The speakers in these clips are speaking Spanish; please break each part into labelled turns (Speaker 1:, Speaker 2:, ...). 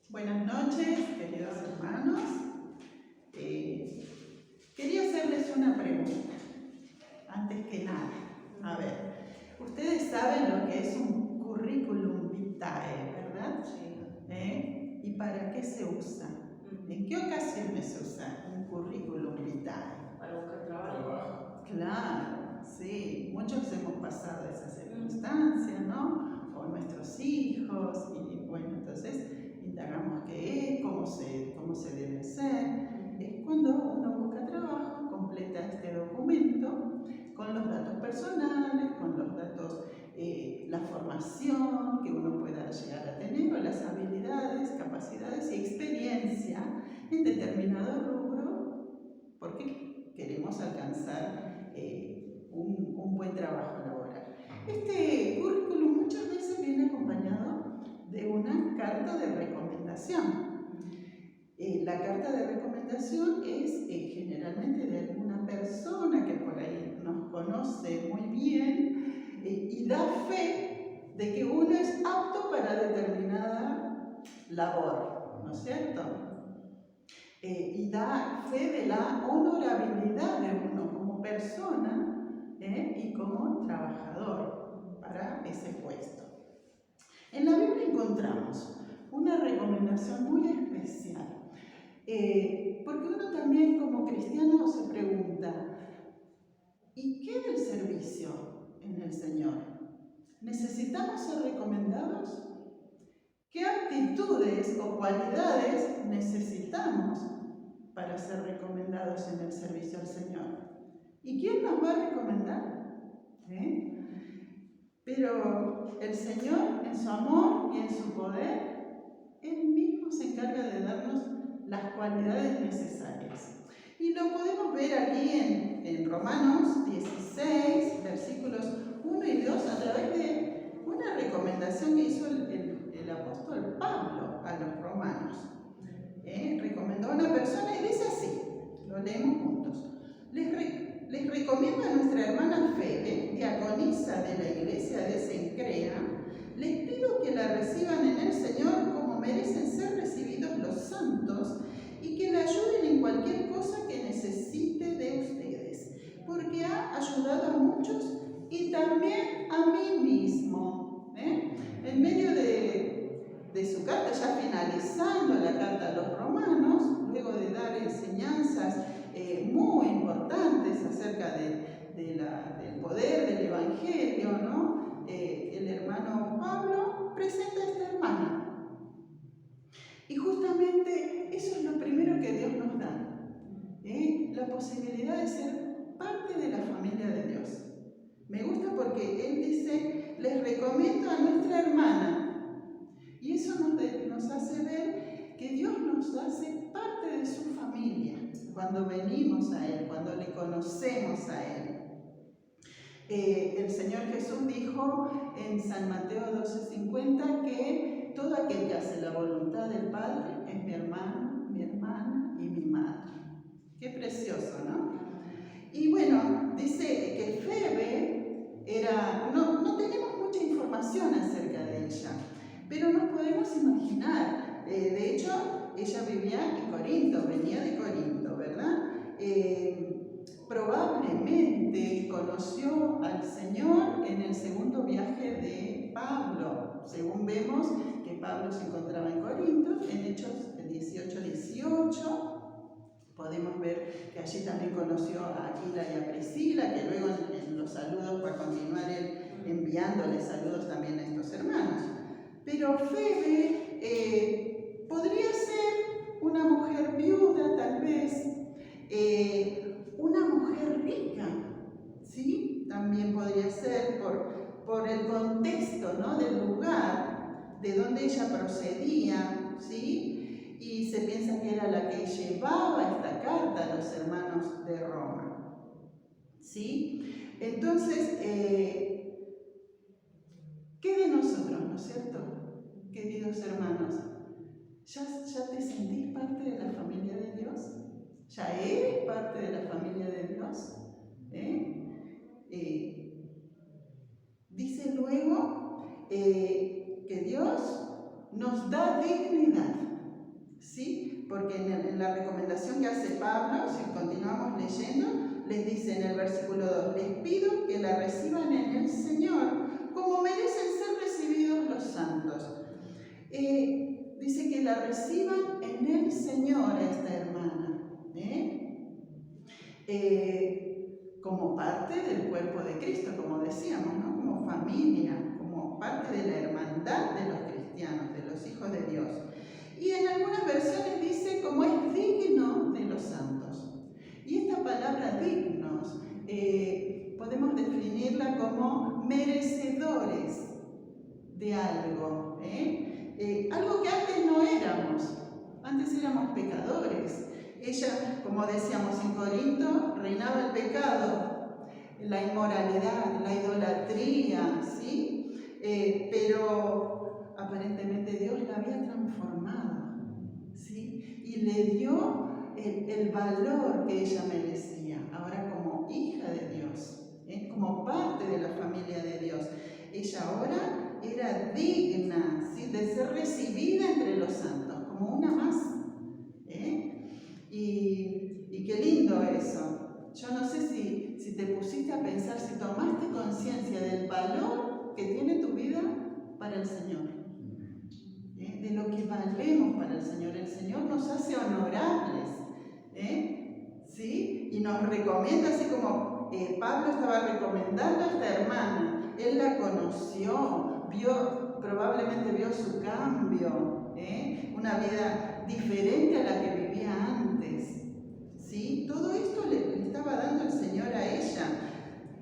Speaker 1: Buenas noches, queridos hermanos. Quería hacerles una pregunta, antes que nada. A ver, ustedes saben lo que es un currículum vitae, ¿verdad? Sí. ¿Y para qué se usa? ¿En qué ocasiones se usa un currículum vitae?
Speaker 2: Para buscar trabajo.
Speaker 1: Claro, sí. Muchos hemos pasado esa circunstancia, ¿no? O nuestros hijos, y bueno, entonces indagamos qué es, cómo se debe hacer. Es cuando uno busca trabajo, completa este documento con los datos personales, con los datos, la formación que uno pueda llegar a tener, o las habilidades, capacidades y experiencia en determinado rubro, porque queremos alcanzar un buen trabajo laboral. Este currículum muchas veces viene acompañado de una carta de recomendación. La carta de recomendación es generalmente de alguna persona que por ahí nos conoce muy bien y da fe de que uno es apto para determinada labor, ¿no es cierto? Y da fe de la honorabilidad de uno como persona y como trabajador para ese puesto. En la Biblia encontramos una recomendación muy especial, porque uno también como cristiano se pregunta, ¿y qué del servicio en el Señor? ¿Necesitamos ser recomendados? ¿Qué aptitudes o cualidades necesitamos para ser recomendados en el servicio al Señor? ¿Y quién nos va a recomendar? Pero el Señor, en su amor y en su poder, Él mismo se encarga de darnos las cualidades necesarias. Y lo podemos ver aquí en Romanos 16, versículos 1 y 2, a través de una recomendación que hizo el apóstol Pablo a los romanos. Recomendó a una persona y dice así, lo leemos juntos. Les recomiendo a nuestra hermana Febe, diaconisa de la iglesia de Cencrea. Les pido que la reciban en el Señor como merecen ser recibidos los santos y que la ayuden en cualquier cosa que necesite de ustedes, porque ha ayudado a muchos y también a mí mismo. En medio de su carta, ya finalizando la carta a los romanos, luego de dar enseñanzas muy importantes acerca del poder del Evangelio, ¿no? El hermano Pablo presenta a esta hermana. Y justamente eso es lo primero que Dios nos da, la posibilidad de ser parte de la familia de Dios. Me gusta porque Él dice, les recomiendo a nuestra hermana. Y eso nos hace ver que Dios nos hace parte de su familia cuando venimos a Él, cuando le conocemos a Él. El Señor Jesús dijo en San Mateo 12:50 que todo aquel que hace la voluntad del Padre es mi hermano, mi hermana y mi madre. Qué precioso, ¿no? Y bueno, dice que Febe no tenemos mucha información acerca de ella, pero nos podemos imaginar. De hecho, ella vivía en Corinto, venía de Corinto, ¿verdad? Probablemente conoció al Señor en el segundo viaje de Pablo. Según vemos que Pablo se encontraba en Corinto, en Hechos 18:18. Podemos ver que allí también conoció a Aquila y a Priscila, que luego en los saludos, para continuar él enviándole saludos también a estos hermanos. Pero Febe podría ser una mujer viuda, tal vez, una mujer rica, ¿sí? También podría ser por el contexto, ¿no? Del lugar de donde ella procedía, ¿sí? Y se piensa que era la que llevaba esta carta a los hermanos de Roma, ¿sí? Entonces, ¿qué de nosotros, no es cierto? Queridos hermanos, ¿ya te sentís parte de la familia de Dios? ¿Ya eres parte de la familia de Dios? Dice luego que Dios nos da dignidad. ¿sí? Porque en la recomendación que hace Pablo, si continuamos leyendo, les dice en el versículo 2, les pido que la reciban en el Señor como merecen ser recibidos los santos. Dice que la reciban en el Señor a esta hermana, como parte del cuerpo de Cristo, como decíamos, ¿no? Como familia, como parte de la hermandad de los cristianos, de los hijos de Dios. Y en algunas versiones dice como es digno de los santos. Y esta palabra dignos podemos definirla como merecedores de algo, algo que antes no éramos. Antes éramos pecadores. Ella, como decíamos en Corinto, reinaba el pecado, la inmoralidad, la idolatría, ¿sí? Pero aparentemente Dios la había transformado, ¿sí? Y le dio el valor que ella merecía, ahora como hija de Dios, como parte de la familia de Dios. Ella ahora era digna, ¿sí? De ser recibida entre los santos, como una más. Y qué lindo eso. Yo no sé si te pusiste a pensar, si tomaste conciencia del valor que tiene tu vida para el Señor, de lo que valemos para el Señor. El Señor nos hace honorables, ¿sí? Y nos recomienda, así como Pablo estaba recomendando a esta hermana. Él la conoció, probablemente vio su cambio, una vida diferente a la que vivía antes, ¿sí? Todo esto le estaba dando el Señor a ella.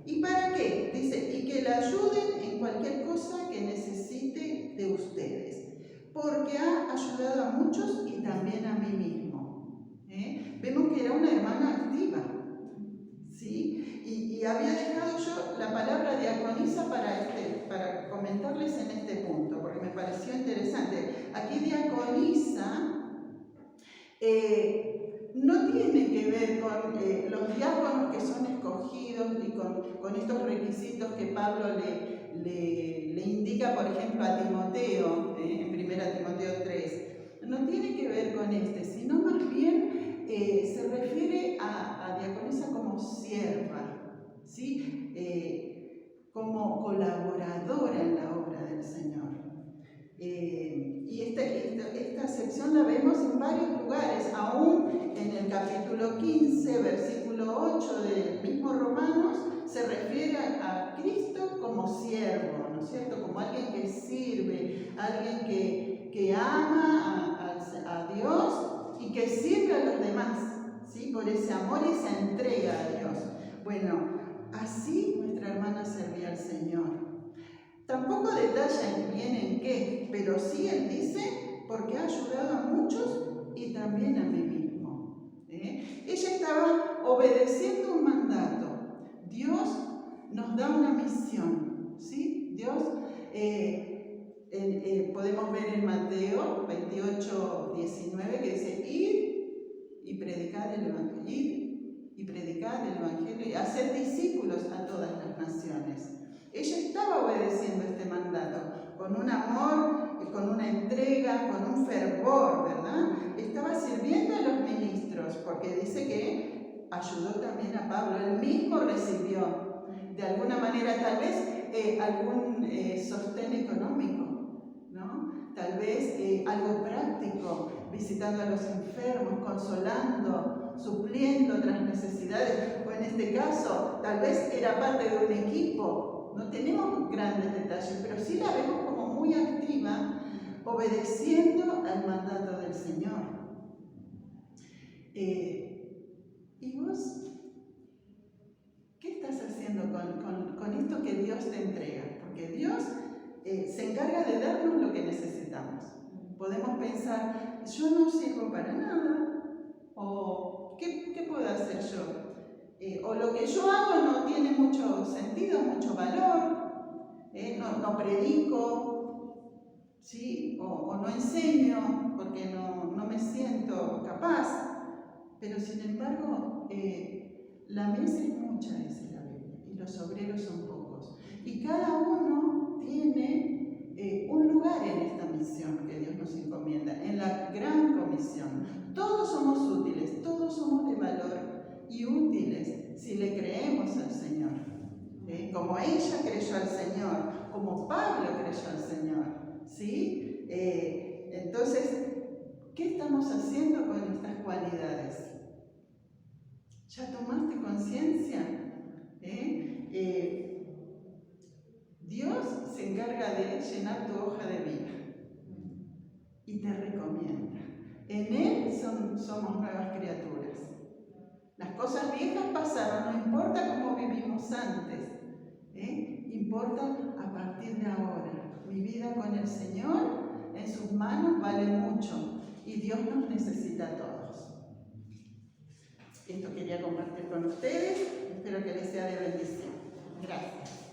Speaker 1: ¿Y para qué? Dice, y que la ayuden en cualquier cosa que necesite de ustedes, porque ha ayudado a muchos y también a mí mismo. Vemos que era una hermana activa, ¿sí? Y había dejado yo la palabra diaconisa para comentarles en este punto, porque me pareció interesante. Aquí diaconisa no tiene que ver con los diáconos que son escogidos y con estos requisitos que Pablo le indica, por ejemplo, a Timoteo, en 1 Timoteo 3. No tiene que ver con sino más bien se refiere a diaconisa como sierva, ¿sí? Como colaboradora en la obra del Señor. Y esta sección la vemos en varios lugares, aún en el capítulo 15, versículo 8 del mismo Romanos, se refiere a Cristo como siervo, ¿no es cierto? Como alguien que sirve, alguien que ama a Dios y que sirve a los demás, ¿sí? Por ese amor y esa entrega a Dios. Bueno, así nuestra hermana servía al Señor. Tampoco detalla bien en qué, pero sí él dice, porque ha ayudado a muchos y también a mí mismo. Ella estaba obedeciendo un mandato. Dios nos da una misión, ¿sí? Dios, podemos ver en Mateo 28, 19, que dice, id y predicad el Evangelio, y hacer discípulos a todas las naciones. Ella estaba obedeciendo este mandato con un amor, con una entrega, con un fervor, ¿verdad? Estaba sirviendo a los ministros, porque dice que ayudó también a Pablo. Él mismo recibió, de alguna manera, tal vez algún sostén económico, ¿no? Tal vez algo práctico, visitando a los enfermos, consolando, supliendo otras necesidades, o en este caso, tal vez era parte de un equipo. No tenemos grandes detalles, pero sí la vemos como muy activa, obedeciendo al mandato del Señor. ¿Y vos? ¿Qué estás haciendo con esto que Dios te entrega? Porque Dios se encarga de darnos lo que necesitamos. Podemos pensar, yo no sirvo para nada, o ¿qué puedo hacer yo? O lo que yo hago no tiene mucho sentido, mucho valor, no predico, ¿sí? O no enseño porque no me siento capaz. Pero sin embargo, la mies es mucha, dice la Biblia, y los obreros son pocos. Y cada uno tiene un lugar en esta misión que Dios nos encomienda, en la gran comisión. condición. Todos somos útiles, todos somos de valor y útiles si le creemos al Señor. Como ella creyó al Señor, como Pablo creyó al Señor. ¿Sí? Entonces, ¿qué estamos haciendo con estas cualidades? ¿Ya tomaste conciencia? Dios se encarga de llenar tu hoja de vida y te recomienda. En Él somos nuevas criaturas. Las cosas viejas pasaron, no importa cómo vivimos antes, importa a partir de ahora. Mi vida con el Señor en sus manos vale mucho y Dios nos necesita a todos. Esto quería compartir con ustedes, espero que les sea de bendición. Gracias.